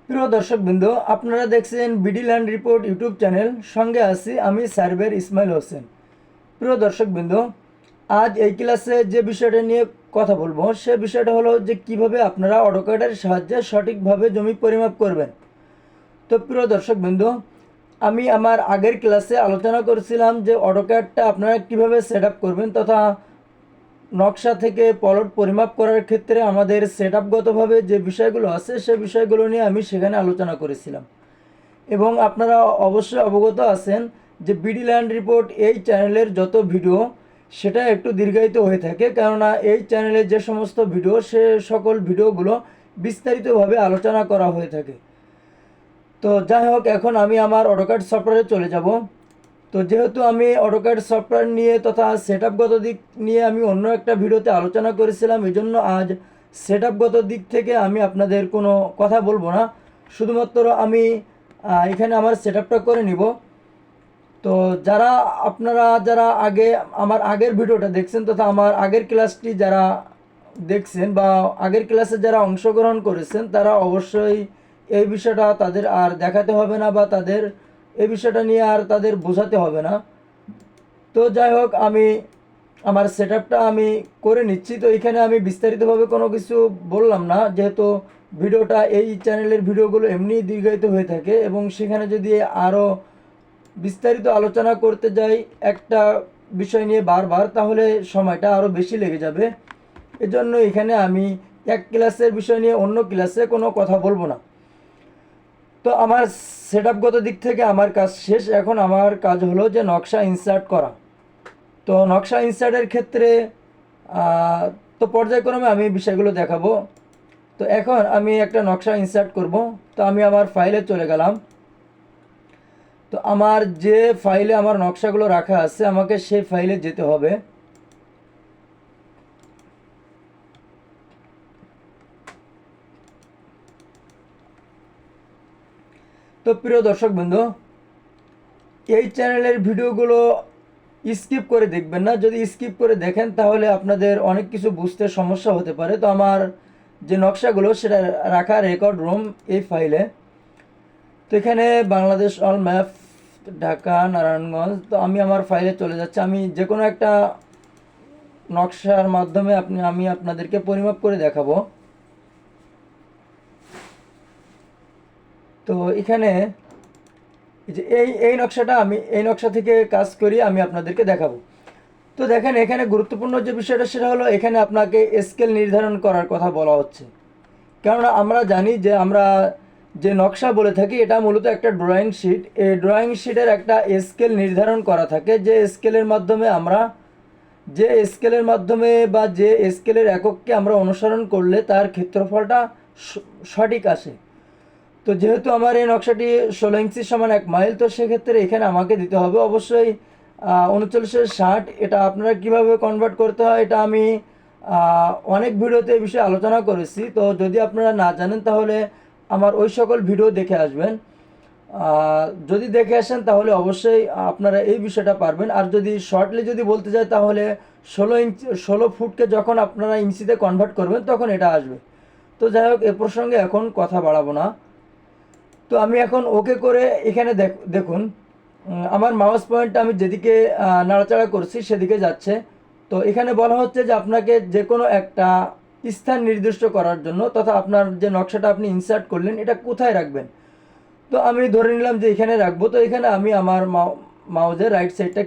প্রিয় দর্শকবৃন্দ, আপনারা দেখছেন BD land report YouTube channel. সঙ্গে আছি আমি সার্ভের ইসমাইল হোসেন। প্রিয় দর্শকবৃন্দ, আজ এই ক্লাসে যে বিষয়টা নিয়ে কথা বলবো সে বিষয়টা হলো যে কিভাবে আপনারা অটোক্যাডের সাহায্যে সঠিকভাবে জমি পরিমাপ করবেন। তো প্রিয় দর্শকবৃন্দ, আমি আমার আগের ক্লাসে আলোচনা করেছিলাম যে অটোক্যাডটা আপনারা কিভাবে সেট আপ করবেন তথা নকশা থেকে প্লট পরিমাপ করার ক্ষেত্রে আমাদের সেটআপগতভাবে যে বিষয়গুলো আছে সে বিষয়গুলো নিয়ে আমি সেখানে আলোচনা করেছিলাম। এবং আপনারা অবশ্যই অবগত আছেন যে বিডি ল্যান্ড রিপোর্ট এই চ্যানেলের যত ভিডিও সেটা একটু দীর্ঘায়িত হয়ে থাকে, কেননা এই চ্যানেলে যে সমস্ত ভিডিও সে সকল ভিডিওগুলো বিস্তারিতভাবে আলোচনা করা হয়ে থাকে। তো যাই হোক, এখন আমি আমার অটোক্যাড সফটওয়্যারে চলে যাব। তো যেহেতু আমি অটোক্যাড সফটওয়্যার নিয়ে তথা সেটআপগত দিক নিয়ে আমি অন্য একটা ভিডিওতে আলোচনা করেছিলাম, এই জন্য আজ সেটআপগত দিক থেকে আমি আপনাদের কোনো কথা বলবো না। শুধুমাত্র আমি এখানে আমার সেটআপটা করে নিব। তো আপনারা যারা আগে আমার আগের ভিডিওটা দেখছেন তথা আমার আগের ক্লাসটি যারা দেখছেন বা আগের ক্লাসে যারা অংশগ্রহণ করেছেন তারা অবশ্যই এই বিষয়টা তাদের আর দেখাতে হবে না বা তাদের এই বিষয়টা নিয়ে আর তাদের বোঝাতে হবে না। তো যাই হোক, আমি আমার সেটআপটা আমি করে নিচ্ছি। তো এখানে আমি বিস্তারিতভাবে কোনো কিছু বললাম না, যেহেতু ভিডিওটা এই চ্যানেলের ভিডিওগুলো এমনি দীর্ঘায়িত হয়ে থাকে এবং সেখানে যদি আরও বিস্তারিত আলোচনা করতে যাই একটা বিষয় নিয়ে বারবার, তাহলে সময়টা আরও বেশি লেগে যাবে। এজন্য এখানে আমি এক ক্লাসের বিষয় নিয়ে অন্য ক্লাসে কোনো কথা বলবো না। তো আমার সেটআপগত দিক থেকে আমার কাজ শেষ। এখন আমার কাজ হলো যে নকশা ইনসার্ট করা। তো নকশা ইনসার্টের ক্ষেত্রে আহ, তো পর্যায়ক্রমে আমি বিষয়গুলো দেখাবো। তো এখন আমি একটা নকশা ইনসার্ট করব। তো আমি আমার ফাইলে চলে গেলাম। তো আমার যে ফাইলে আমার নকশাগুলো রাখা আছে আমাকে সেই ফাইলে যেতে হবে। তো প্রিয় দর্শকবৃন্দ, এই চ্যানেলের ভিডিওগুলো স্কিপ করে দেখবেন না। যদি স্কিপ করে দেখেন তাহলে আপনাদের অনেক কিছু বুঝতে সমস্যা হতে পারে। তো আমার যে নকশাগুলো সেটা রাখা রেকর্ড রুম এই ফাইলে। তো এখানে বাংলাদেশ অল ম্যাপ, ঢাকা, নারায়ণগঞ্জ। তো আমি আমার ফাইলে চলে যাচ্ছি। আমি যে কোনো একটা নকশার মাধ্যমে আমি আপনাদেরকে পরিমাপ করে দেখাবো। তো এখানে এই যে এই নকশাটা আমি এই নকশা থেকে কাজ করি আমি আপনাদেরকে দেখাবো। তো দেখেন, এখানে গুরুত্বপূর্ণ যে বিষয়টা সেটা হলো এখানে আপনাকে স্কেল নির্ধারণ করার কথা বলা হচ্ছে। কেননা আমরা জানি যে আমরা যে নকশা বলে থাকি এটা মূলত একটা ড্রয়িং শিট। এই ড্রয়িং শিটের একটা স্কেল নির্ধারণ করা থাকে, যে স্কেলের মাধ্যমে বা যে স্কেলের একককে আমরা অনুসরণ করলে তার ক্ষেত্রফলটা সঠিক আসে। তো যেহেতু আমার এই নকশাটি 16 ইঞ্চি সমান 1 মাইল, তো সেক্ষেত্রে এখানে আমাকে দিতে হবে অবশ্যই 3960। এটা আপনারা কিভাবে কনভার্ট করতে হয় এটা আমি অনেক ভিডিওতে এই বিষয়ে আলোচনা করেছি। তো যদি আপনারা না জানেন তাহলে আমার ওই সকল ভিডিও দেখে আসবেন। যদি দেখে আসেন তাহলে অবশ্যই আপনারা এই বিষয়টা পারবেন। আর যদি শর্টলি যদি বলতে যাই তাহলে 16 ফুটকে যখন আপনারা ইঞ্চিতে কনভার্ট করবেন তখন এটা আসবে। তো যাই হোক, এ প্রসঙ্গে এখন কথা বাড়াবো না। তো আমি এখন ওকে করে এখানে দেখুন, আমার মাউস পয়েন্টটা আমি যেদিকে নাড়াচাড়া করছি সেদিকে যাচ্ছে। তো এখানে বলা হচ্ছে যে আপনাকে যে কোনো একটা স্থান নির্দিষ্ট করার জন্য তথা আপনার যে নকশাটা আপনি ইনসার্ট করলেন এটা কোথায় রাখবেন। তো আমি ধরে নিলাম যে এখানে রাখবো। তো এখানে আমি আমার মাউজের রাইট সাইডটা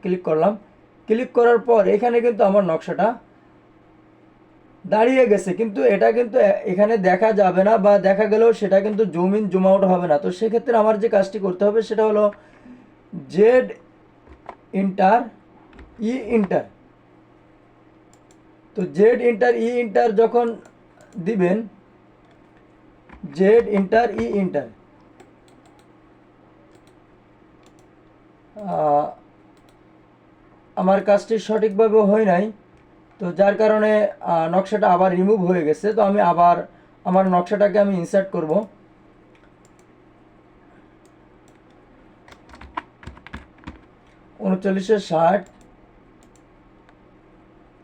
ক্লিক করলাম। ক্লিক করার পর এখানে কিন্তু আমার নকশাটা দাঁড়িয়ে গেছে, কিন্তু এটা কিন্তু এখানে দেখা যাবে না বা দেখা গেলেও সেটা কিন্তু জুম ইন জুম আউট হবে না। তো সেক্ষেত্রে আমার যে কাজটি করতে হবে সেটা হলো জেড ইন্টার ইন্টার। তো জেড ইন্টার ইন্টার যখন দিবেন, জেড ইন্টার ইন্টার, আমার কাজটি সঠিকভাবে হয় নাই। তো যার কারণে নকশাটা আবার রিমুভ হয়ে গেছে। তো আমি আবার আমার নকশাটাকে আমি ইনসার্ট করব। 3960।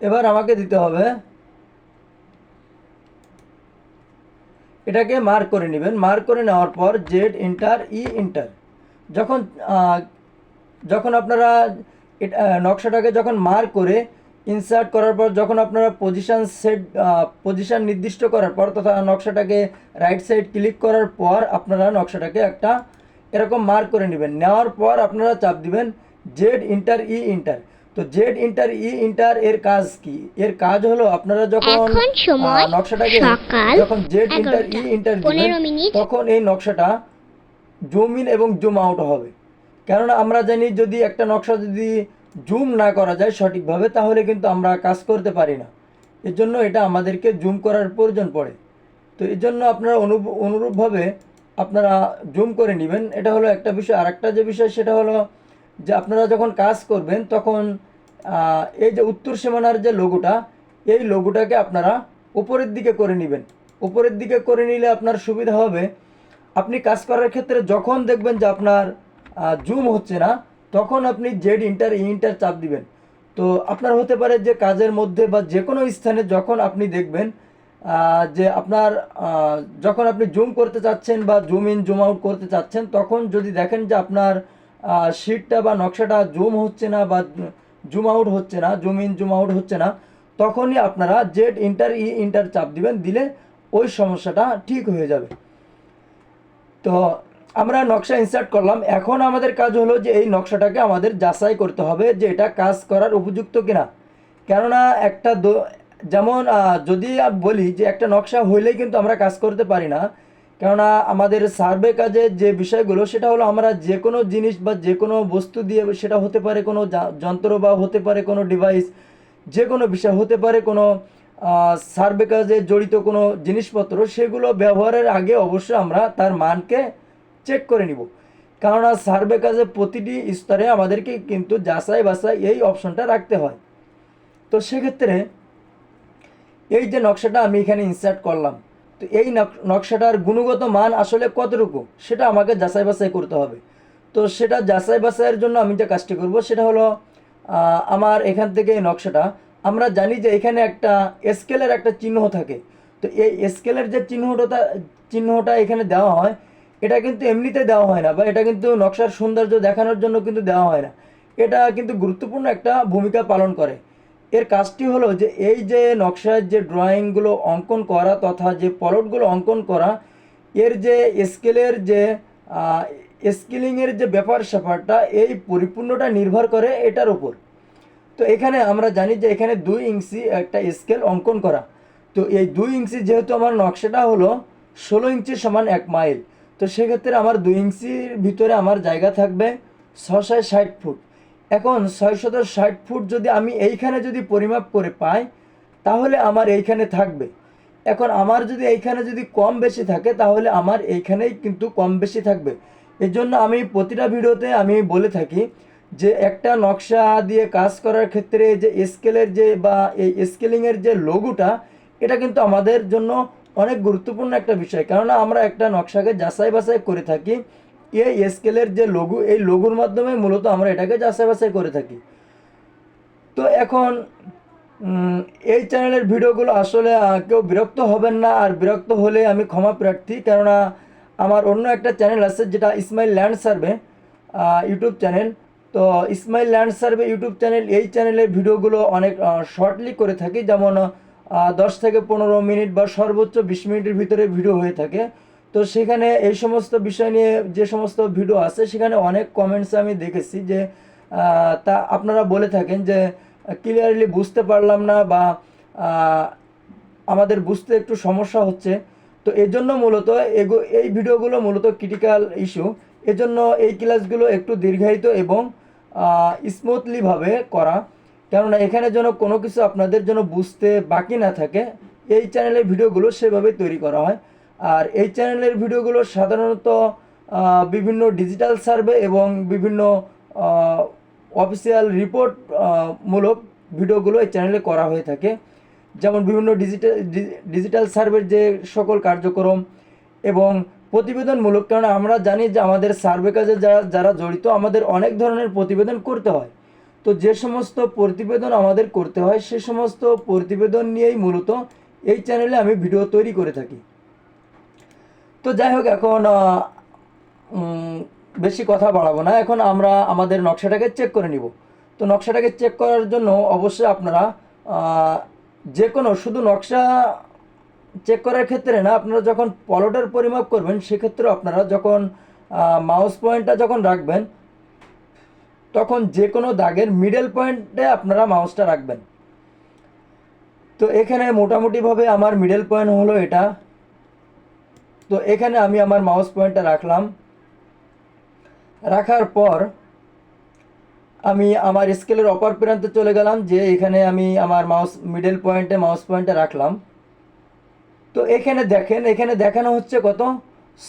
এবার আমাকে দিতে হবে এটাকে মার্ক করে নেবেন। মার্ক করে নেওয়ার পর জেড ইন্টার ই ইন্টার, যখন যখন আপনারা নকশাটাকে যখন মার্ক করে ইনসার্ট করার পর, যখন আপনারা পজিশন নির্দিষ্ট করার পর তথা নকশাটাকে রাইট সাইড ক্লিক করার পর আপনারা নকশাটাকে একটা এরকম মার্ক করে নেবেন। নেওয়ার পর আপনারা চাপ দিবেন জেড ইন্টার ই ইন্টার। তো জেড ইন্টার ই ইন্টার এর কাজ কি? এর কাজ হলো আপনারা যখন নকশাটাকে যখন জেড ইন্টার ই ইন্টার দিবেন তখন এই নকশাটা জুম ইন এবং জুম আউট হবে। কেননা আমরা জানি যদি একটা নকশা যদি জুম না করা যায় সঠিকভাবে তাহলে কিন্তু আমরা কাজ করতে পারি না। এর জন্য এটা আমাদেরকে জুম করার প্রয়োজন পড়ে। তো এর জন্য আপনারা অনুরূপভাবে আপনারা জুম করে নেবেন। এটা হলো একটা বিষয়। আর একটা যে বিষয় সেটা হলো যে আপনারা যখন কাজ করবেন তখন এই যে উত্তর সীমানার যে লোগোটা, এই লোগোটাকে আপনারা উপরের দিকে করে নেবেন। উপরের দিকে করে নিলে আপনার সুবিধা হবে, আপনি কাজ করার ক্ষেত্রে যখন দেখবেন যে আপনার জুম হচ্ছে না তখন আপনি জেড ইন্টার ই ইন্টার চাপ দিবেন। তো আপনার হতে পারে যে কাজের মধ্যে বা যে কোনো স্থানে যখন আপনি দেখবেন যে আপনার যখন আপনি জুম করতে চাচ্ছেন বা জুম ইন জুম আউট করতে চাচ্ছেন, তখন যদি দেখেন যে আপনার শিটটা বা নকশাটা জুম হচ্ছে না বা জুম আউট হচ্ছে না, জুম ইন জুম আউট হচ্ছে না, তখনই আপনারা জেড ইন্টার ই ইন্টার চাপ দিবেন। দিলে ওই সমস্যাটা ঠিক হয়ে যাবে। তো আমরা নকশা ইনসার্ট করলাম। এখন আমাদের কাজ হলো যে এই নকশাটাকে আমাদের যাচাই করতে হবে যে এটা কাজ করার উপযুক্ত কিনা। কেননা একটা যেমন যদি বলি যে একটা নকশা হইলেই কিন্তু আমরা কাজ করতে পারি না। কেননা আমাদের সার্ভে কাজের যে বিষয়গুলো সেটা হলো আমরা যে কোনো জিনিস বা যে কোনো বস্তু দিয়ে, সেটা হতে পারে কোনো যন্ত্র বা হতে পারে কোনো ডিভাইস, যে কোনো বিষয় হতে পারে কোনো সার্ভে কাজে জড়িত কোনো জিনিসপত্র, সেগুলো ব্যবহারের আগে অবশ্যই আমরা তার মানকে চেক করে নিব। কেননা সার্ভে কাজে প্রতিটি স্তরে আমাদেরকে কিন্তু যাচাই বাছাই এই অপশনটা রাখতে হয়। তো সেক্ষেত্রে এই যে নকশাটা আমি এখানে ইনসার্ট করলাম, তো এই নকশাটার গুণগত মান আসলে কতটুকু সেটা আমাকে যাচাই বাছাই করতে হবে। তো সেটা যাচাই বাছাইয়ের জন্য আমি যে কাজটি করব সেটা হলো আমার এখান থেকে এই নকশাটা, আমরা জানি যে এখানে একটা স্কেলের একটা চিহ্ন থাকে। তো এই স্কেলের যে চিহ্নটা এখানে দেওয়া হয়, এটা কিন্তু এমনিতে দেওয়া হয় না বা এটা কিন্তু নকশার সৌন্দর্য দেখানোর জন্য কিন্তু দেওয়া হয় না। এটা কিন্তু গুরুত্বপূর্ণ একটা ভূমিকা পালন করে। এর কাজটি হলো যে এই যে নকশার যে ড্রয়িংগুলো অঙ্কন করা তথা যে প্লটগুলো অঙ্কন করা, এর যে স্কেলের যে স্কেলিংয়ের যে ব্যাপারটা এই পরিপূর্ণটা নির্ভর করে এটার উপর। তো এখানে আমরা জানি যে এখানে 2 ইঞ্চি একটা স্কেল অঙ্কন করা। তো এই 2 ইঞ্চি যেহেতু আমার নকশাটা হলো 16 ইঞ্চি সমান 1 মাইল, তো সেক্ষেত্রে আমার 2 ইঞ্চির ভিতরে আমার জায়গা থাকবে 660 ফুট। এখন 660 ফুট যদি আমি এইখানে যদি পরিমাপ করে পাই তাহলে আমার এইখানে থাকবে। এখন আমার যদি এইখানে যদি কম বেশি থাকে তাহলে আমার এইখানেই কিন্তু কম বেশি থাকবে। এর জন্য আমি প্রতিটা ভিডিওতে আমি বলে থাকি যে একটা নকশা দিয়ে কাজ করার ক্ষেত্রে যে স্কেলের যে বা এই স্কেলিংয়ের যে লোগোটা, এটা কিন্তু আমাদের জন্য অনেক গুরুত্বপূর্ণ একটা বিষয়। কেননা আমরা একটা নকশাকে যাচাই বাছাই করে থাকি এই স্কেলের যে লোগো, এই লোগোর মাধ্যমে মূলত আমরা এটাকে যাচাই বাছাই করে থাকি। তো এখন এই চ্যানেলের ভিডিওগুলো আসলে কেউ বিরক্ত হবেন না, আর বিরক্ত হলে আমি ক্ষমা প্রার্থী। কেননা আমার অন্য একটা চ্যানেল আছে যেটা Ismail land survey YouTube channel. তো Ismail land survey YouTube channel, এই চ্যানেলের ভিডিওগুলো অনেক শর্টলি করে থাকি, যেমন 10 থেকে 15 মিনিট বা সর্বোচ্চ 20 মিনিটের ভিতরে ভিডিও হয়ে থাকে। তো সেখানে এই সমস্ত বিষয় নিয়ে যে সমস্ত ভিডিও আছে সেখানে অনেক কমেন্টস আমি দেখেছি যে তা আপনারা বলে থাকেন যে ক্লিয়ারলি বুঝতে পারলাম না বা আমাদের বুঝতে একটু সমস্যা হচ্ছে। তো এর জন্য মূলত এই ভিডিওগুলো মূলত ক্রিটিক্যাল ইস্যু, এজন্য এই ক্লাসগুলো একটু দীর্ঘায়িত এবং স্মুথলিভাবে করা। কেননা এখানে যেন কোনো কিছু আপনাদের জন্য বুঝতে বাকি না থাকে, এই চ্যানেলের ভিডিওগুলো সেভাবে তৈরি করা হয়। আর এই চ্যানেলের ভিডিওগুলো সাধারণত বিভিন্ন ডিজিটাল সার্ভে এবং বিভিন্ন অফিসিয়াল রিপোর্ট মূলক ভিডিওগুলো এই চ্যানেলে করা হয়ে থাকে। যেমন বিভিন্ন ডিজিটাল সার্ভের যে সকল কার্যক্রম এবং প্রতিবেদনমূলক, কারণ আমরা জানি যে আমাদের সার্ভে কাজে যারা জড়িত আমাদের অনেক ধরনের প্রতিবেদন করতে হয়। তো যে সমস্ত প্রতিবেদন আমাদের করতে হয় সে সমস্ত প্রতিবেদন নিয়েই মূলত এই চ্যানেলে আমি ভিডিও তৈরি করে থাকি। তো যাই হোক, এখন বেশি কথা বাড়াবো না, এখন আমরা আমাদের নকশাটাকে চেক করে নিব। তো নকশাটাকে চেক করার জন্য অবশ্যই আপনারা যে কোনো, শুধু নকশা চেক করার ক্ষেত্রে না, আপনারা যখন পলটের পরিমাপ করবেন সেক্ষেত্রেও আপনারা যখন মাউস পয়েন্টটা যখন রাখবেন তখন যে কোনো দাগের মিডল পয়েন্টে আপনারা মাউসটা রাখবেন। তো এখানে মোটামুটিভাবে আমার মিডল পয়েন্ট হলো এটা। তো এখানে আমি আমার মাউস পয়েন্টটা রাখলাম। রাখার পর আমি আমার স্কেলের অপর প্রান্তে চলে গেলাম, যে এখানে আমি আমার মিডল পয়েন্টে মাউস পয়েন্টে রাখলাম। তো এখানে দেখেন, এখানে দেখানো হচ্ছে কত,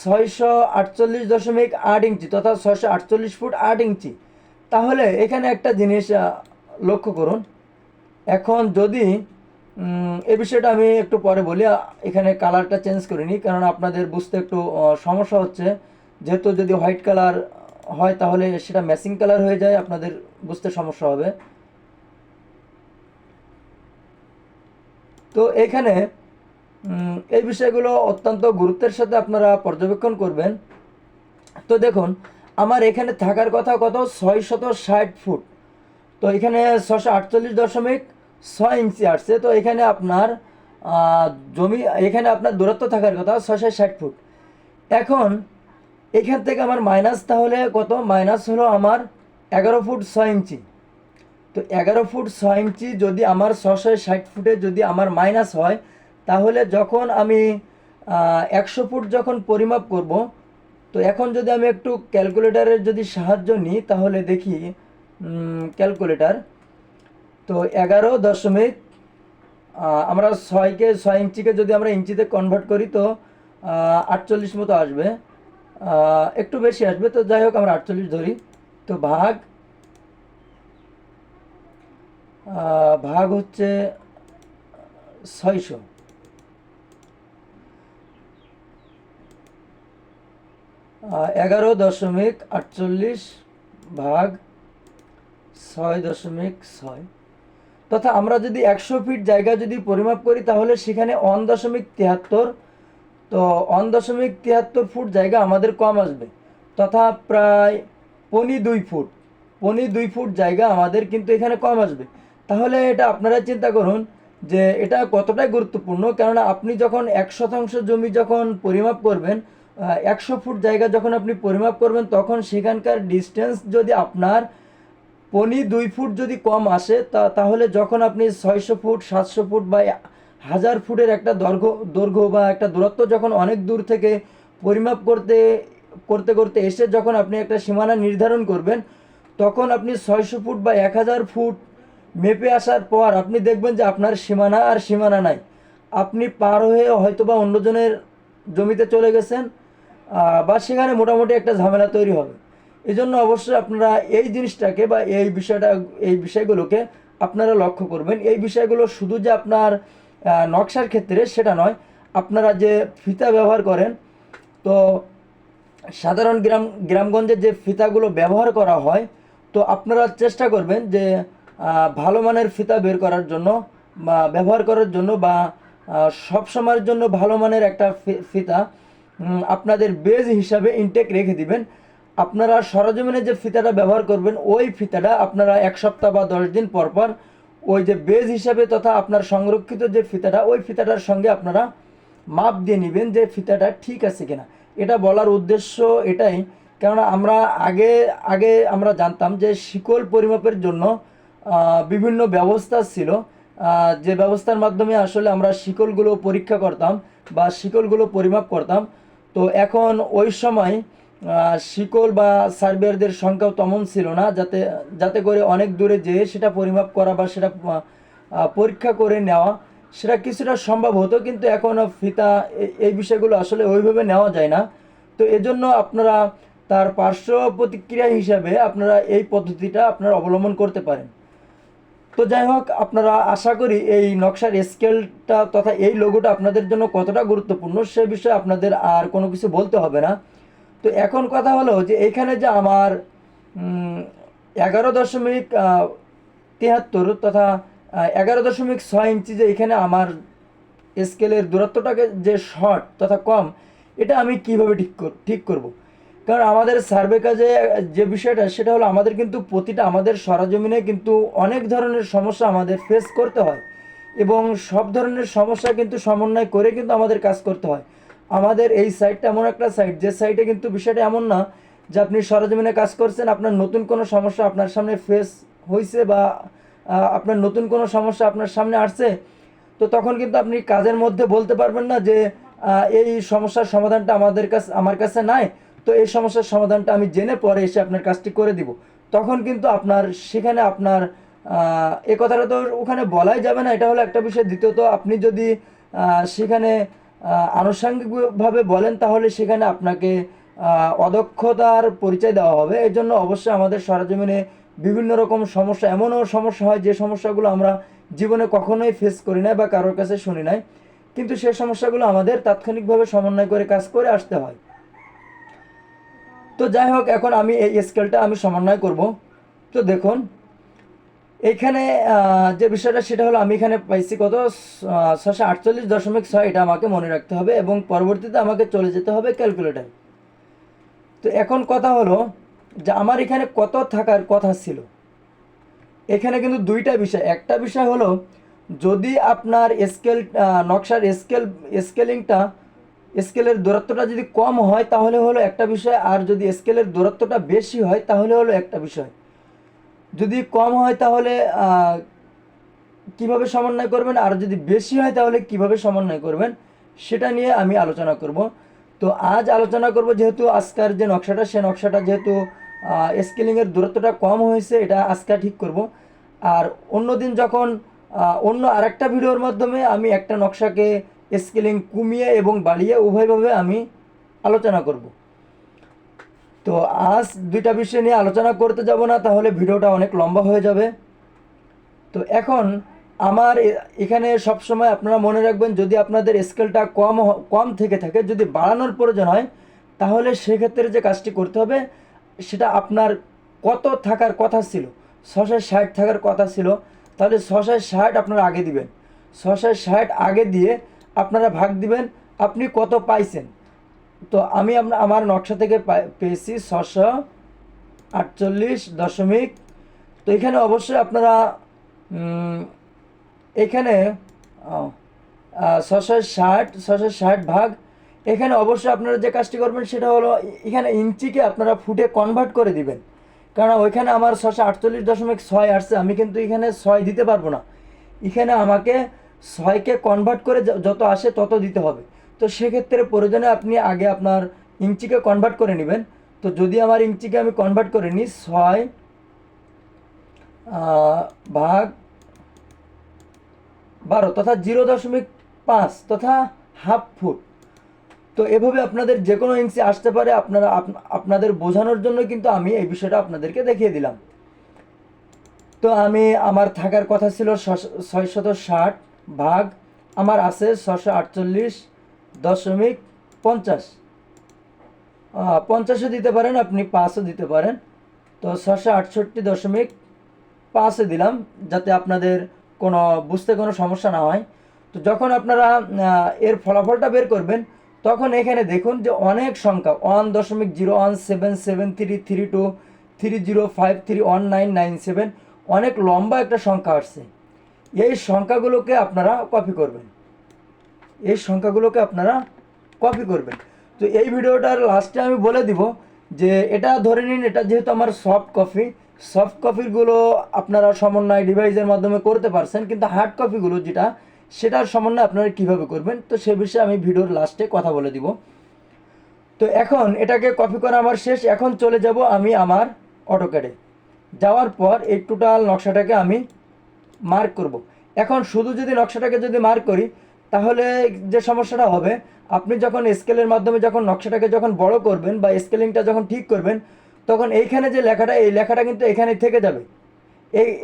648.8 ইঞ্চি তথা 648 ফুট 8 ইঞ্চি। তাহলে এখানে একটা জিনিস লক্ষ্য করুন। এখন যদি এই বিষয়টা আমি একটু পরে বলি, এখানে কালারটা চেঞ্জ করিনি কারণ আপনাদের বুঝতে একটু সমস্যা হচ্ছে, যেহেতু যদি হোয়াইট কালার হয় তাহলে সেটা ম্যাচিং কালার হয়ে যায়, আপনাদের বুঝতে সমস্যা হবে। তো এখানে এই বিষয়গুলো অত্যন্ত গুরুত্বের সাথে আপনারা পর্যবেক্ষণ করবেন। তো দেখুন, আমার এখানে থাকার কথা কত, 660 ফুট। তো এখানে 648.6 ইঞ্চি আসছে। তো এখানে আপনার জমি, এখানে আপনার দূরত্ব থাকার কথা 660 ফুট। এখন এখান থেকে আমার মাইনাস তাহলে কত, মাইনাস হলো আমার 11 ফুট 6 ইঞ্চি। তো 11 ফুট 6 ইঞ্চি যদি আমার 660 ফুটে যদি আমার মাইনাস হয়, তাহলে যখন আমি 100 ফুট যখন পরিমাপ করব, তো এখন যদি আমি একটু ক্যালকুলেটারের যদি সাহায্য নিই তাহলে দেখি, ক্যালকুলেটার, তো 11 দশমিক, আমরা 6 ইঞ্চিকে যদি আমরা ইঞ্চিতে কনভার্ট করি তো 48 মতো আসবে, একটু বেশি আসবে। তো যাই হোক, আমরা 48 ধরি। তো ভাগ হচ্ছে 600। 11.48 ভাগ 6.6, তথা আমরা যদি 100 ফিট জায়গা যদি পরিমাপ করি তাহলে সেখানে 1.73, তো 1.73 ফুট জায়গা আমাদের কম আসবে, তথা প্রায় 2.25 ফুট, 2.25 ফুট জায়গা আমাদের কিন্তু এখানে কম আসবে। তাহলে এটা আপনারা চিন্তা করুন যে এটা কতটাই গুরুত্বপূর্ণ, কেননা আপনি যখন 1 শতাংশ জমি যখন পরিমাপ করবেন, 100 ফুট জায়গা যখন আপনি পরিমাপ করবেন, তখন সেখানকার ডিস্টেন্স যদি আপনার 2.25 ফুট যদি কম আসে, তাহলে যখন আপনি 600 ফুট 700 ফুট বা 1000 ফুটের একটা দৈর্ঘ্য বা একটা দূরত্ব যখন অনেক দূর থেকে পরিমাপ করতে করতে করতে এসে যখন আপনি একটা সীমানা নির্ধারণ করবেন, তখন আপনি 600 ফুট বা 1000 ফুট মেপে আসার পর আপনি দেখবেন যে আপনার সীমানা আর সীমানা নাই, আপনি পার হয়ে হয়তো বা অন্যজনের জমিতে চলে গেছেন, বা সেখানে মোটামুটি একটা ঝামেলা তৈরি হবে। এই জন্য অবশ্যই আপনারা এই জিনিসটাকে বা এই বিষয়গুলোকে আপনারা লক্ষ্য করবেন। এই বিষয়গুলো শুধু যে আপনার নকশার ক্ষেত্রে সেটা নয়, আপনারা যে ফিতা ব্যবহার করেন, তো সাধারণ গ্রামগঞ্জে যে ফিতাগুলো ব্যবহার করা হয়, তো আপনারা চেষ্টা করবেন যে ভালো মানের ফিতা বের করার জন্য বা ব্যবহার করার জন্য, বা সব সময়ের জন্য ভালো মানের একটা ফিতা আপনাদের বেজ হিসাবে ইনটেক রেখে দিবেন। আপনারা সরজমিনে যে ফিতাটা ব্যবহার করবেন, ওই ফিতাটা আপনারা 1 সপ্তাহ বা 10 দিন পর পর ওই যে বেজ হিসাবে তথা আপনার সংরক্ষিত যে ফিতাটা, ওই ফিতাটার সঙ্গে আপনারা মাপ দিয়ে নেবেন যে ফিতাটা ঠিক আছে কিনা। এটা বলার উদ্দেশ্য এটাই, কেননা আমরা আগে আগে আমরা জানতাম যে শিকল পরিমাপের জন্য বিভিন্ন ব্যবস্থা ছিল, যে ব্যবস্থার মাধ্যমে আসলে আমরা শিকলগুলো পরীক্ষা করতাম বা শিকলগুলো পরিমাপ করতাম। তো এখন ওই সময় শিকল বা সার্ভেয়ারদের সংখ্যাও তেমন ছিল না, যাতে করে অনেক দূরে যেয়ে সেটা পরিমাপ করা বা সেটা পরীক্ষা করে নেওয়া সেটা কিছুটা সম্ভব হতো, কিন্তু এখন ফিতা এই বিষয়গুলো আসলে ওইভাবে নেওয়া যায় না। তো এজন্য আপনারা তার পার্শ্ব প্রতিক্রিয়া হিসাবে আপনারা এই পদ্ধতিটা আপনারা অবলম্বন করতে পারেন। তো যাই হোক, আপনারা আশা করি এই নকশার স্কেলটা তথা এই লোগোটা আপনাদের জন্য কতটা গুরুত্বপূর্ণ সে বিষয়ে আপনাদের আর কোনো কিছু বলতে হবে না। তো এখন কথা হলো যে এখানে যে আমার 11.73 তথা 11.6 ইঞ্চি যে এখানে আমার স্কেলের দূরত্বটাকে যে শর্ট তথা কম, এটা আমি কিভাবে ঠিক করব। কারণ আমাদের সার্ভে কাজে যে বিষয়টা সেটা হলো আমাদের কিন্তু প্রতিটা আমাদের সরজমিনে কিন্তু অনেক ধরনের সমস্যা আমাদের ফেস করতে হয় এবং সব ধরনের সমস্যা কিন্তু সমন্বয় করে কিন্তু আমাদের কাজ করতে হয়। আমাদের এই সাইটটা এমন একটা সাইট যে সাইটে কিন্তু বিষয়টা এমন না যে আপনি সরজমিনে কাজ করছেন, আপনার নতুন কোনো সমস্যা আপনার সামনে ফেস হয়েছে বা আপনার নতুন কোনো সমস্যা আপনার সামনে আসছে, তো তখন কিন্তু আপনি কাজের মধ্যে বলতে পারবেন না যে এই সমস্যার সমাধানটা আমার কাছে নাই, তো এই সমস্যার সমাধানটা আমি জেনে পরে এসে আপনার কাজটি করে দিব। তখন কিন্তু আপনার সেখানে আপনার এ কথাটা তো ওখানে বলাই যাবে না, এটা হলো একটা বিষয়। দ্বিতীয়ত আপনি যদি সেখানে আনুষঙ্গিকভাবে বলেন তাহলে সেখানে আপনাকে অদক্ষতার পরিচয় দেওয়া হবে। এই জন্য অবশ্যই আমাদের সরজমিনে বিভিন্ন রকম সমস্যা, এমনও সমস্যা হয় যে সমস্যাগুলো আমরা জীবনে কখনোই ফেস করি না বা কারোর কাছে শুনি নাই, কিন্তু সেই সমস্যাগুলো আমাদের তাৎক্ষণিকভাবে সমন্বয় করে কাজ করে আসতে হয়। তো যাই হোক, এখন আমি এই স্কেলটা আমি সমন্বয় করব। তো দেখুন এইখানে যে বিষয়টা সেটা হলো আমি এখানে পাইছি কত 648.6, এটা আমাকে মনে রাখতে হবে এবং পরবর্তীতে আমাকে চলে যেতে হবে ক্যালকুলেটার। তো এখন কথা হলো যে আমার এখানে কত থাকার কথা ছিল। এখানে কিন্তু দুইটা বিষয়। একটা বিষয় হলো যদি আপনার নকশার স্কেলের দূরত্বটা যদি কম হয় তাহলে হলো একটা বিষয়, আর যদি স্কেলের দূরত্বটা বেশি হয় তাহলে হলো একটা বিষয়। যদি কম হয় তাহলে কিভাবে সমন্বয় করবেন, আর যদি বেশি হয় তাহলে কিভাবে সমন্বয় করবেন, সেটা নিয়ে আমি আলোচনা করব। তো আজ আলোচনা করব যেহেতু আজকের যে নকশাটা সে নকশাটা যেহেতু স্কেলিংয়ের দূরত্বটা কম হয়েছে, এটা আজকে ঠিক করব। আর অন্যদিন যখন অন্য আরেকটা ভিডিওর মাধ্যমে আমি একটা নকশাকে স্কেলিং কমিয়ে এবং বাড়িয়ে উভয়ভাবে আমি আলোচনা করব। তো আজ দুইটা বিষয় নিয়ে আলোচনা করতে যাব না, তাহলে ভিডিওটা অনেক লম্বা হয়ে যাবে। তো এখন আমার এখানে সবসময় আপনারা মনে রাখবেন, যদি আপনাদের স্কেলটা কম থেকে থাকে, যদি বাড়ানোর প্রয়োজন হয় তাহলে সেক্ষেত্রে যে কাজটি করতে হবে সেটা আপনার কত থাকার কথা ছিল, 660 থাকার কথা ছিল, তাহলে 660 আপনারা আগে দিবেন। 660 আগে দিয়ে আপনারা ভাগ দিবেন আপনি কত পাইছেন। তো আমি আমার নকশা থেকে পেয়েছি 648.। তো এখানে অবশ্যই আপনারা এখানে 660 ভাগ, এখানে অবশ্যই আপনারা যে কাজটি করবেন সেটা হলো এখানে ইঞ্চিকে আপনারা ফুটে কনভার্ট করে দিবেন। কারণ ওইখানে আমার 648.6 আসছে, আমি কিন্তু এখানে 6 দিতে পারবো না, এখানে আমাকে 6কে কনভার্ট করে যত আসে তত দিতে হবে। তো সেক্ষেত্রে প্রয়োজনে আপনি আগে আপনার ইঞ্চিকে কনভার্ট করে নেবেন। তো যদি আমার ইঞ্চিকে আমি কনভার্ট করে নিই 6 ভাগ 12 তথা 0.5 তথা হাফ ফুট। তো এভাবে আপনাদের যে কোনো ইঞ্চি আসতে পারে, আপনাদের বোঝানোর জন্য কিন্তু আমি এই বিষয়টা আপনাদেরকে দেখিয়ে দিলাম। তো আমার থাকার কথা ছিল 660 ভাগ, আমার আছে 648.50। 50ও দিতে পারেন, আপনি 5ও দিতে পারেন। তো 668.5 দিলাম যাতে আপনাদের বুঝতে কোনো সমস্যা না হয়। তো যখন আপনারা এর ফলাফলটা বের করবেন তখন এখানে দেখুন যে অনেক সংখ্যা 1.017733230531997, অনেক লম্বা একটা সংখ্যা আসছে। এই সংখ্যাগুলোকে আপনারা কপি করবেন। তো এই ভিডিওটার লাস্টে আমি বলে দিব যে এটা ধরে নিন, এটা যেহেতু আমার সফট কপিগুলো আপনারা সমন্বয় ডিভাইসের মাধ্যমে করতে পারছেন, কিন্তু হার্ড কপিগুলো সেটার সমন্বয় আপনারা কিভাবে করবেন, তো সে বিষয়ে আমি ভিডিওর লাস্টে কথা বলে দিব। তো এখন এটাকে কপি করা আমার শেষ। এখন চলে যাব আমি আমার অটোক্যাডে। যাওয়ার পর এই টোটাল নকশাটাকে আমি মার্ক করব। এখন শুধু যদি নকশাটাকে মার্ক করি তাহলে যে সমস্যাটা হবে, আপনি যখন স্কেলের মাধ্যমে যখন নকশাটাকে বড় করবেন বা স্কেলিংটা যখন ঠিক করবেন, তখন এইখানে যে লেখাটা, এই লেখাটা কিন্তু এখানে থেকে যাবে,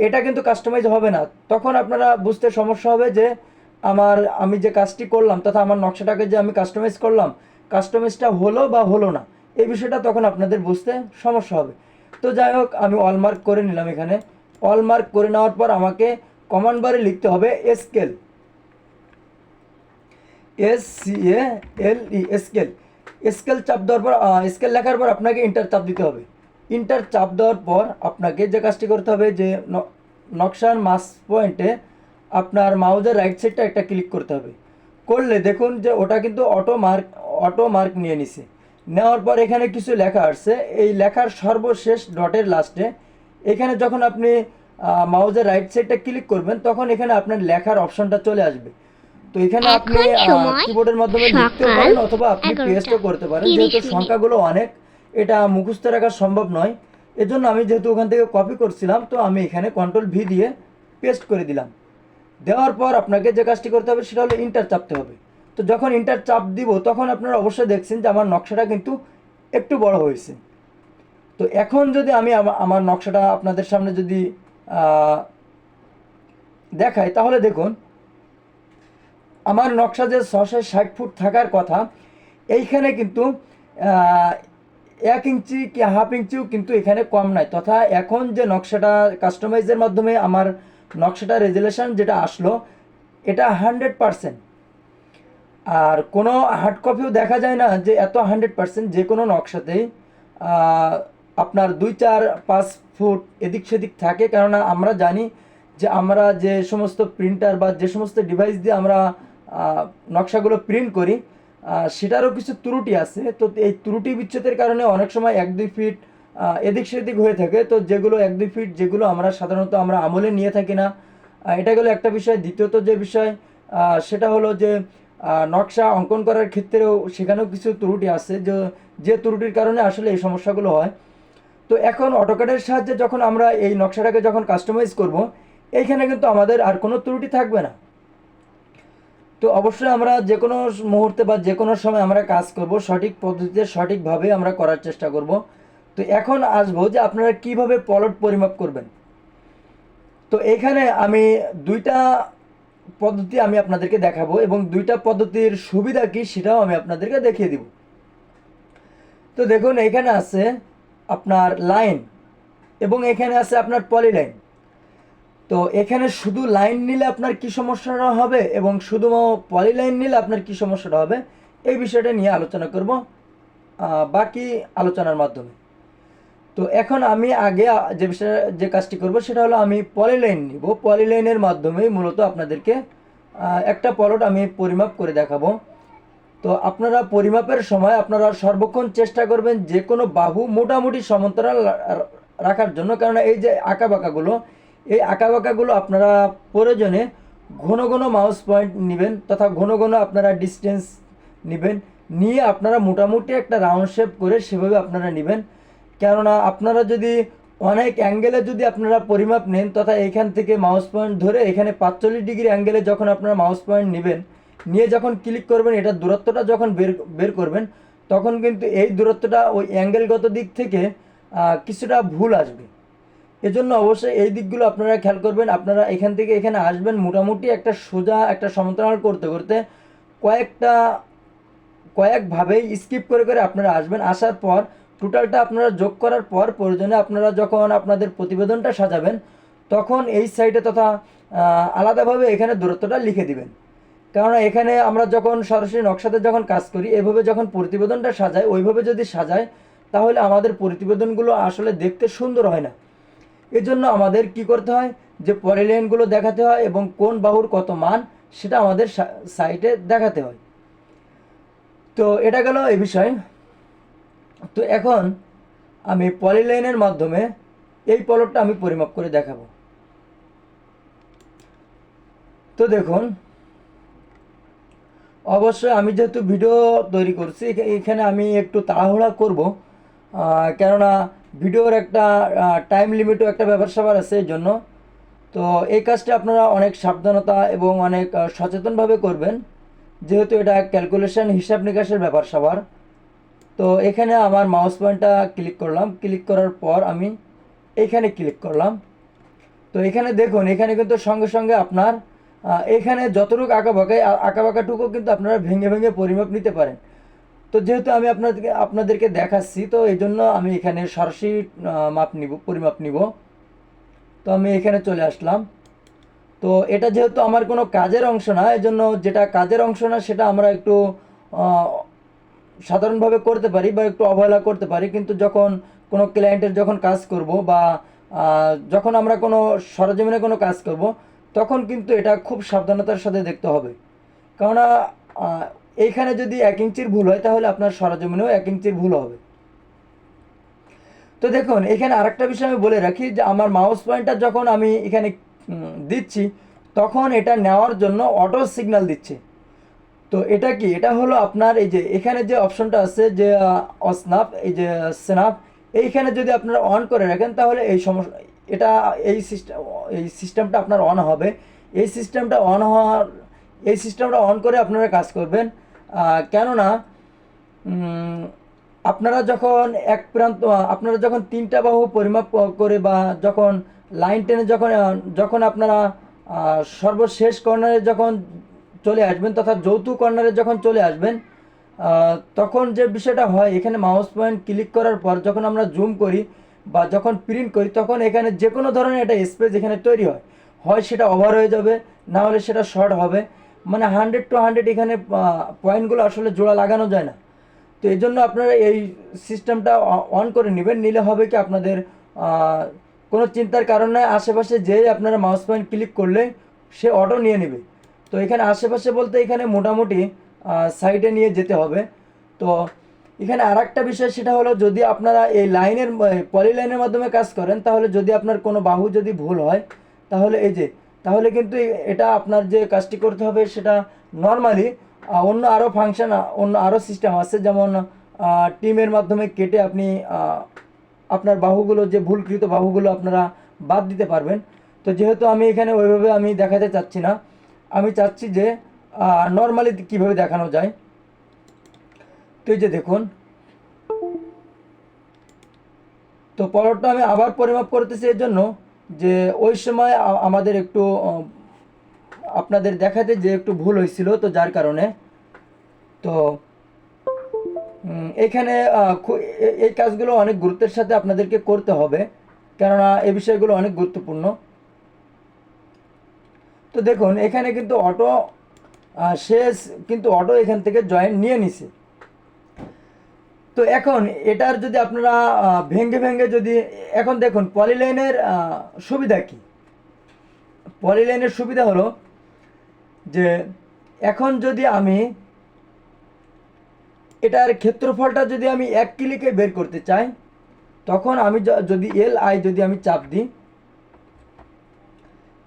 এটা কিন্তু কাস্টমাইজ হবে না। তখন আপনারা বুঝতে সমস্যা হবে যে আমি যে কাজটি করলাম তথা আমার নকশাটাকে যে আমি কাস্টমাইজ করলাম, কাস্টমাইজটা হলো বা হলো না, এই বিষয়টা তখন আপনাদের বুঝতে সমস্যা হবে। তো যাই হোক, আমি অল মার্ক করে নিলাম। এখানে অল মার্ক করে নেওয়ার পর আমাকে কমান্ড বারে লিখতে হবে স্কেল, SCALE স্কেল। স্কেল চাপ দেওয়ার পর স্কেল লেখার পর আপনাকে ইন্টার চাপ দিতে হবে। ইন্টার চাপ দেওয়ার পর আপনাকে যে কাজটি করতে হবে যে নকশার মাস পয়েন্টে আপনার মাউজের রাইট সাইডটা একটা ক্লিক করতে হবে। করলে দেখুন যে ওটা কিন্তু অটো মার্ক নিয়ে নিছে। নেওয়ার পর এখানে কিছু লেখা আসছে, এই লেখার সর্বশেষ ডটের লাস্টে এখানে যখন আপনি মাউজের রাইট সাইডটা ক্লিক করবেন তখন এখানে আপনার লেখার অপশনটা চলে আসবে। তো এখানে আপনি এখন সময় কিবোর্ডের মাধ্যমে লিখতেও সকাল পারেন অথবা আপনি 11টা পেস্টও করতে পারেন, 30 যেহেতু মিনিট। সংখ্যাগুলো অনেক, এটা মুখস্থ রাখা সম্ভব নয়। এজন্য আমি যেহেতু ওখান থেকে কপি করছিলাম তো আমি এখানে কন্ট্রোল-V দিয়ে পেস্ট করে দিলাম। দেওয়ার পর আপনাকে যে কাজটি করতে হবে সেটা হলো ইন্টার চাপতে হবে। তো যখন ইন্টার চাপ দিব তখন আপনারা অবশ্যই দেখছেন যে আমার নকশাটা কিন্তু একটু বড় হয়েছে। তো এখন যদি আমি আমার নকশাটা আপনাদের সামনে যদি দেখাই তাহলে দেখুন আমার নকশা যে 660 ফুট থাকার কথা এইখানে কিন্তু 1 ইঞ্চি কি হাফ ইঞ্চিও কিন্তু এখানে কম নাই। তথা এখন যে নকশাটা কাস্টমাইজের মাধ্যমে আমার নকশাটা রেজুলেশন যেটা আসলো এটা 100%। আর কোনো হার্ড কপিও দেখা যায় না যে এত 100%। যে কোনো নকশাতেই আপনার 2, 4, 5 ফুট এদিক সেদিক থাকে, কেননা আমরা জানি যে আমরা যে সমস্ত প্রিন্টার বা যে সমস্ত ডিভাইস দিয়ে আমরা নকশাগুলো প্রিন্ট করি সেটারও কিছু ত্রুটি আছে। তো এই ত্রুটি বিচ্ছেদের কারণে অনেক সময় 1-2 ফিট এদিক সেদিক হয়ে থাকে। তো যেগুলো 1-2 ফিট যেগুলো আমরা সাধারণত আমরা আমলে নিয়ে থাকি না, এটা গেলো একটা বিষয়। দ্বিতীয়ত যে বিষয় সেটা হলো যে নকশা অঙ্কন করার ক্ষেত্রেও সেখানেও কিছু ত্রুটি আছে, যে ত্রুটির কারণে আসলে এই সমস্যাগুলো হয়। তো এখন অটোক্যাডের সাহায্যে যখন আমরা এই নকশাটাকে যখন কাস্টমাইজ করব এইখানে কিন্তু আমাদের আর কোনো ত্রুটি থাকবে না। তো অবশ্যই আমরা যে কোনো মুহূর্তে বা যে কোনো সময় আমরা কাজ করব সঠিক পদ্ধতিতে সঠিকভাবে আমরা করার চেষ্টা করব। তো এখন আসবো যে আপনারা কিভাবে পলট পরিমাপ করবেন। তো এখানে আমি 2টা পদ্ধতি আমি আপনাদেরকে দেখাবো এবং 2টা পদ্ধতির সুবিধা কি সেটাও আমি আপনাদেরকে দেখিয়ে দিব। তো দেখুন এখানে আছে আপনার লাইন এবং এখানে আছে আপনার পলিলাইন। তো এখানে শুধু লাইন নিলে আপনার কি সমস্যাটা হবে এবং শুধু পলিলাইন নিলে আপনার কি সমস্যাটা হবে এই বিষয়টা নিয়ে আলোচনা করব বাকি আলোচনার মাধ্যমে। তো এখন আমি আগে যে কাজটি করব সেটা হলো আমি পলিলাইন নিব। পলিলাইনের মাধ্যমেই মূলত আপনাদেরকে একটা পলট আমি পরিমাপ করে দেখাবো। তো আপনারা পরিমাপের সময় আপনারা সর্বক্ষণ চেষ্টা করবেন যে কোনো বাহু মোটামুটি সমান্তরাল রাখার জন্য, কারণ এই যে আঁকাবাঁকাগুলো এই আঁকাবাঁকাগুলো আপনারা প্রয়োজনে ঘন ঘন মাউস পয়েন্ট নেবেন তথা ঘন ঘন আপনারা ডিস্টেন্স নেবেন, নিয়ে আপনারা মোটামুটি একটা রাউন্ড শেপ করে সেভাবে আপনারা নেবেন। কেননা আপনারা যদি অনেক অ্যাঙ্গেলে যদি আপনারা পরিমাপ নেন তথা এখান থেকে মাউস পয়েন্ট ধরে এখানে 45 ডিগ্রি অ্যাঙ্গেলে যখন আপনারা মাউস পয়েন্ট নেবেন, নিয়ে যখন ক্লিক করবেন এটা দূরত্বটা যখন বের করবেন তখন কিন্তু এই দূরত্বটা ওই অ্যাঙ্গেলগত দিক থেকে কিছুটা ভুল আসবে। এজন্য অবশ্যই এই দিকগুলো আপনারা খেয়াল করবেন। আপনারা এখান থেকে এখানে আসবেন মোটামুটি একটা সোজা একটা সমান্তরাল করতে করতে কয়েকভাবেই স্কিপ করে করে আপনারা আসবেন। আসার পর টোটালটা আপনারা যোগ করার পর প্রয়োজনে আপনারা যখন আপনাদের প্রতিবেদনটা সাজাবেন তখন এই সাইডে তথা আলাদাভাবে এখানে দূরত্বটা লিখে দিবেন। কেননা এখানে আমরা যখন সরাসরি নকশাতে যখন কাজ করি এভাবে যখন প্রতিবেদনটা সাজাই ওইভাবে যদি সাজায় তাহলে আমাদের প্রতিবেদনগুলো আসলে দেখতে সুন্দর হয় না। এজন্য আমাদের কি করতে হয় যে পলিলাইনগুলো দেখাতে হয় এবং কোন বাহুর কত মান সেটা আমাদের সাইটে দেখাতে হয়। তো এটা গেল এই বিষয়। তো এখন আমি পলিলাইনের মাধ্যমে এই পলটটা আমি পরিমাপ করে দেখাবো। তো দেখুন অবশ্যই আমি যেহেতু ভিডিও তৈরি করছি এখানে আমি একটু তাড়াহুড়া করব, কেননা ভিডিওর একটা টাইম লিমিটও একটা ব্যাপার স্যাপার আছে এই জন্য। তো এই কাজটা আপনারা অনেক সাবধানতা এবং অনেক সচেতনভাবে করবেন, যেহেতু এটা ক্যালকুলেশন হিসাব নিকাশের ব্যাপার স্যাপার। তো এখানে আমার মাউস পয়েন্টটা ক্লিক করলাম, ক্লিক করার পর আমি এখানে ক্লিক করলাম। তো এখানে দেখুন এখানে কিন্তু সঙ্গে সঙ্গে আপনার এখানে যতটুকু আঁকাবাঁকাটুকু কিন্তু আপনারা ভেঙে ভেঙে পরিমাপ নিতে পারেন। তো যেহেতু আমি আপনাদেরকে দেখাচ্ছি তো এই জন্য আমি এখানে সরাসরি পরিমাপ নিব। তো আমি এখানে চলে আসলাম। তো এটা যেহেতু আমার কোনো কাজের অংশ না, এই জন্য যেটা কাজের অংশ না সেটা আমরা একটু সাধারণভাবে করতে পারি বা একটু অবহেলা করতে পারি, কিন্তু যখন কোনো ক্লায়েন্টের যখন কাজ করব বা যখন আমরা কোনো সরজমিনে কোনো কাজ করব, তখন কিন্তু এটা খুব সাবধানতার সাথে দেখতে হবে। কেননা আহ, এইখানে যদি 1 ইঞ্চির ভুল হয় তাহলে আপনার সরজমিনেও 1 ইঞ্চির ভুল হবে। তো দেখুন এখানে আরেকটা বিষয় আমি বলে রাখি যে আমার মাউস পয়েন্টার যখন আমি এখানে দিচ্ছি, তখন এটা নেওয়ার জন্য অটো সিগন্যাল দিচ্ছে। তো এটা কি, এটা হলো আপনার এই যে এখানে যে অপশনটা আছে যে অস্নাপ, এই যে স্ন্যাপ, এইখানে যদি আপনারা অন করে রাখেন তাহলে এই সমস্যা, এটা এই সিস্টেমটা আপনার অন হবে। এই সিস্টেমটা অন হওয়ার এই সিস্টেমটা অন করে আপনারা কাজ করবেন। কেননা উম, আপনারা যখন এক প্রান্ত আপনারা যখন 3টা বাহু পরিমাপ করে বা যখন লাইন টেনে যখন আপনারা সর্বশেষ কর্নারে যখন চলে আসবেন তথা যৌথ কর্নারে যখন চলে আসবেন, তখন যে বিষয়টা হয়, এখানে মাউস পয়েন্ট ক্লিক করার পর যখন আমরা জুম করি বা যখন প্রিন্ট করি, তখন এখানে যে কোনো ধরনের একটা স্পেস এখানে তৈরি হয়, হয় সেটা ওভার হয়ে যাবে, না হলে সেটা শর্ট হবে। মানে 100 to 100 এখানে পয়েন্টগুলো আসলে জোড়া লাগানো যায় না। তো এই জন্য আপনারা এই সিস্টেমটা অন করে নেবেন, নিলে হবে কি আপনাদের কোনো চিন্তার কারণ নেই, আশেপাশে যেই আপনারা মাউস পয়েন্ট ক্লিক করলে সে অটো নিয়ে নেবে। তো এখানে আশেপাশে বলতে এখানে মোটামুটি সাইডে নিয়ে যেতে হবে। তো এখানে আর একটা বিষয়, সেটা হলো যদি আপনারা এই লাইনের পলি লাইনের মাধ্যমে কাজ করেন, তাহলে যদি আপনার কোনো বাহু যদি ভুল হয়, তাহলে এই যে তাহলে কিন্তু এটা আপনার যে কাজটি করতে হবে সেটা নর্মালি অন্য আরও ফাংশন, অন্য আরও সিস্টেম আছে, যেমন টিমের মাধ্যমে কেটে আপনি আপনার বাহুগুলো, যে ভুলকৃত বাহুগুলো আপনারা বাদ দিতে পারবেন। তো যেহেতু আমি এখানে ওইভাবে আমি দেখাতে চাচ্ছি না, আমি চাচ্ছি যে নর্মালি কীভাবে দেখানো যায়। তো এই যে দেখুন, তো পলটটা আমি আবার পরিমাপ করতেছি এর জন্য যে ওই সময় আমাদের একটু আপনাদের দেখাতে যে একটু ভুল হয়েছিল, তো যার কারণে তো এখানে এই কাজগুলো অনেক গুরুত্বের সাথে আপনাদেরকে করতে হবে, কেননা এই বিষয়গুলো অনেক গুরুত্বপূর্ণ। তো দেখুন এখানে কিন্তু অটো শেষ, কিন্তু অটো এখান থেকে জয়েন্ট নিয়ে নিছে। তো এখন এটার যদি আপনারা ভেঙ্গে ভেঙ্গে যদি, এখন দেখুন পলিলাইনের সুবিধা কি। পলিলাইনের সুবিধা হলো যে এখন যদি আমি এটার ক্ষেত্রফলটা যদি আমি 1 ক্লিকে বের করতে চাই, তখন আমি যদি যদি আমি চাপ দিই,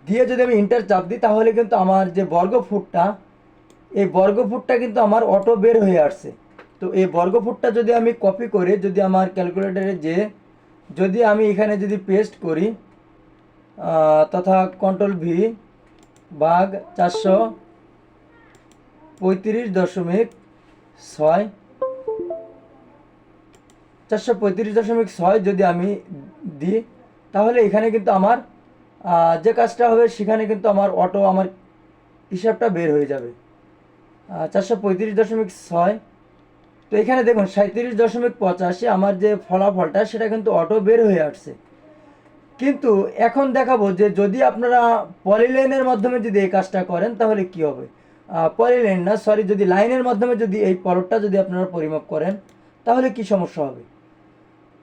দিয়ে যদি আমি ইন্টার চাপ দিই, তাহলে কিন্তু আমার যে বর্গফুটটা, এই বর্গফুটটা কিন্তু আমার অটো বের হয়ে আসছে। তো এই বর্গফুটটা যদি আমি কপি করে যদি আমার ক্যালকুলেটরে যদি আমি এখানে যদি পেস্ট করি, তথা কন্ট্রোল V ভাগ 435.6 435.6 যদি আমি দিই, তাহলে এখানে কিন্তু আমার যে কাজটা হবে সেখানে কিন্তু আমার অটো আমার হিসাবটা বের হয়ে যাবে। 435.6, তো এখানে দেখুন 37.85 আমার যে ফলাফলটা সেটা কিন্তু অটো বের হয়ে আসছে। কিন্তু এখন দেখাবো যে যদি আপনারা পলিলাইনের মাধ্যমে যদি এই কাজটা করেন তাহলে কি হবে। পলিলাইন না, সরি, যদি লাইনের মাধ্যমে যদি এই পলটটা যদি আপনারা পরিমাপ করেন তাহলে কি সমস্যা হবে।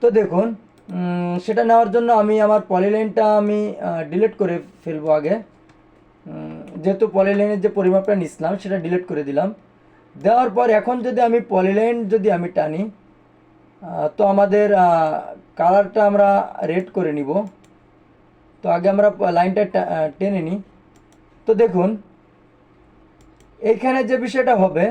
তো দেখুন সেটা নেওয়ার জন্য আমি আমার পলিলাইনটা আমি ডিলিট করে ফেলবো আগে। যেহেতু পলিলাইনের যে পরিমাপটা নিছিলাম সেটা ডিলিট করে দিলাম। দেওয়ার পর এখন যদি আমি পলিলাইন যদি আমি টানি, তো আমাদের কালারটা আমরা রেড করে নিব। তো আগে আমরা লাইনটা টেনে নিই। তো দেখুন এইখানে যে বিষয়টা হবে,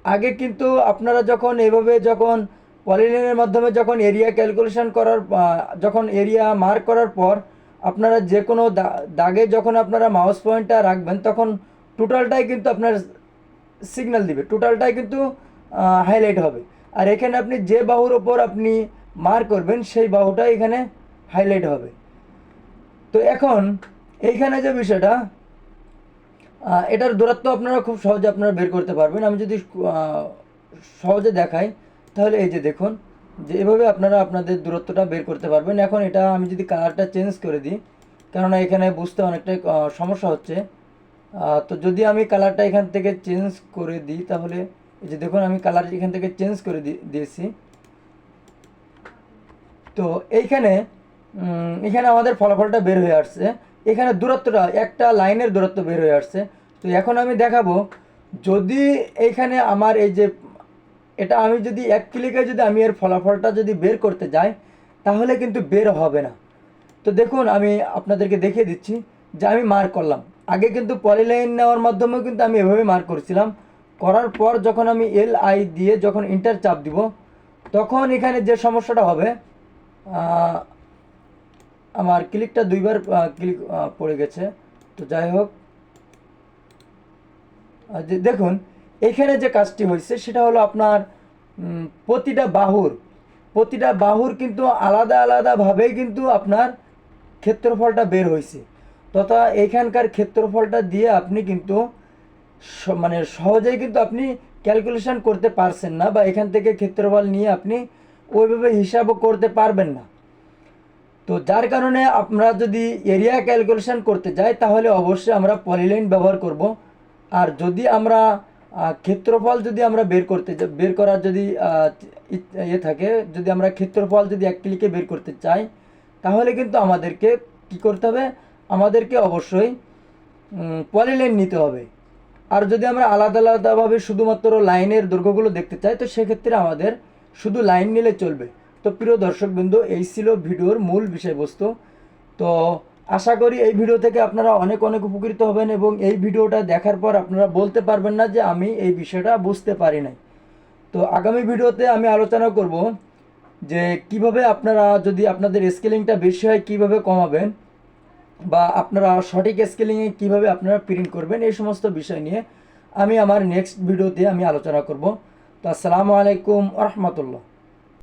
আগে কিন্তু আপনারা যখন এইভাবে যখন পলিলাইনের মাধ্যমে যখন এরিয়া ক্যালকুলেশন করার, যখন এরিয়া মার্ক করার পর আপনারা যে কোনো দাগে যখন আপনারা মাউস পয়েন্টটা রাখবেন, তখন টোটালটাই কিন্তু আপনার সিগন্যাল দিবে, টোটালটাই কিন্তু হাইলাইট হবে। আর এখানে আপনি যে বাহুর ওপর আপনি মার্ক করবেন সেই বাহুটাই এখানে হাইলাইট হবে। তো এখন এইখানে যে বিষয়টা, এটার দূরত্ব আপনারা খুব সহজে আপনারা বের করতে পারবেন। আমি যদি সহজে দেখাই, তাহলে এই যে দেখুন যে এভাবে আপনারা আপনাদের দূরত্বটা বের করতে পারবেন। এখন এটা আমি যদি কালারটা চেঞ্জ করে দিই, কেননা এখানে বুঝতে অনেকটাই সমস্যা হচ্ছে। তো যদি আমি কালারটা এখান থেকে চেঞ্জ করে দিই, তাহলে এই যে দেখুন আমি কালার এখান থেকে চেঞ্জ করে দিয়েছি। তো এইখানে এখানে আমাদের ফলাফলটা বের হয়ে আসছে। এখানে দূরত্বটা একটা লাইনের দূরত্ব বের হয়ে আসছে। তো এখন আমি দেখাবো, যদি এইখানে আমার এই যে এটা আমি যদি এক ক্লিকে যদি আমি এর ফলাফলটা যদি বের করতে যাই তাহলে কিন্তু বের হবে না। তো দেখুন আমি আপনাদেরকে দেখিয়ে দিচ্ছি যে আমি মার্ক করলাম। আগে কিন্তু পলিলাইন নেওয়ার মাধ্যমেও কিন্তু আমি এভাবে মার্ক করেছিলাম। করার পর যখন আমি LI দিয়ে যখন ইন্টার চাপ দিব তখন এখানে যে সমস্যাটা হবে, আমার ক্লিকটা দুইবার ক্লিক পড়ে গেছে। তো যাই হোক, যে দেখুন এখানে যে কাজটি হয়েছে সেটা হলো আপনার প্রতিটা বাহুর কিন্তু আলাদা আলাদাভাবেই কিন্তু আপনার ক্ষেত্রফলটা বের হয়েছে। তথা এইখানকার ক্ষেত্রফলটা দিয়ে আপনি কিন্তু মানে সহজেই কিন্তু আপনি ক্যালকুলেশন করতে পারছেন না, বা এখান থেকে ক্ষেত্রফল নিয়ে আপনি ওইভাবে হিসাবও করতে পারবেন না। তো যার কারণে আমরা যদি এরিয়া ক্যালকুলেশন করতে যাই তাহলে অবশ্যই আমরা পলিলাইন ব্যবহার করব। আর যদি আমরা ক্ষেত্রফল যদি আমরা বের করার যদি থাকে, যদি আমরা ক্ষেত্রফল যদি এক ক্লিকে বের করতে চাই তাহলে কিন্তু আমাদেরকে কি করতে হবে, আমাদেরকে অবশ্যই পলিলাইন নিতে হবে। আর যদি আমরা আলাদা আলাদাভাবে শুধুমাত্র লাইনের দৈর্ঘ্যগুলো দেখতে চাই তো সেক্ষেত্রে আমাদের শুধু লাইন নিলে চলবে। তো প্রিয় দর্শকবৃন্দ, এই ছিল ভিডিওর মূল বিষয়বস্তু। তো আশা করি এই ভিডিও থেকে আপনারা অনেক অনেক উপকৃত হবেন এবং এই ভিডিওটা দেখার পর আপনারা বলতে পারবেন না যে আমি এই বিষয়টা বুঝতে পারি নাই। তো আগামী ভিডিওতে আমি আলোচনা করব যে কিভাবে আপনারা যদি আপনাদের স্কেলিংটা বেশি হয় কিভাবে কমাবেন, বা আপনারা সঠিক স্কেলিংয়ে কিভাবে আপনারা প্রিন্ট করবেন, এই সমস্ত বিষয় নিয়ে আমি আমার নেক্সট ভিডিওতে আমি আলোচনা করব। তো আসসালামু আলাইকুম ওয়া রাহমাতুল্লাহ।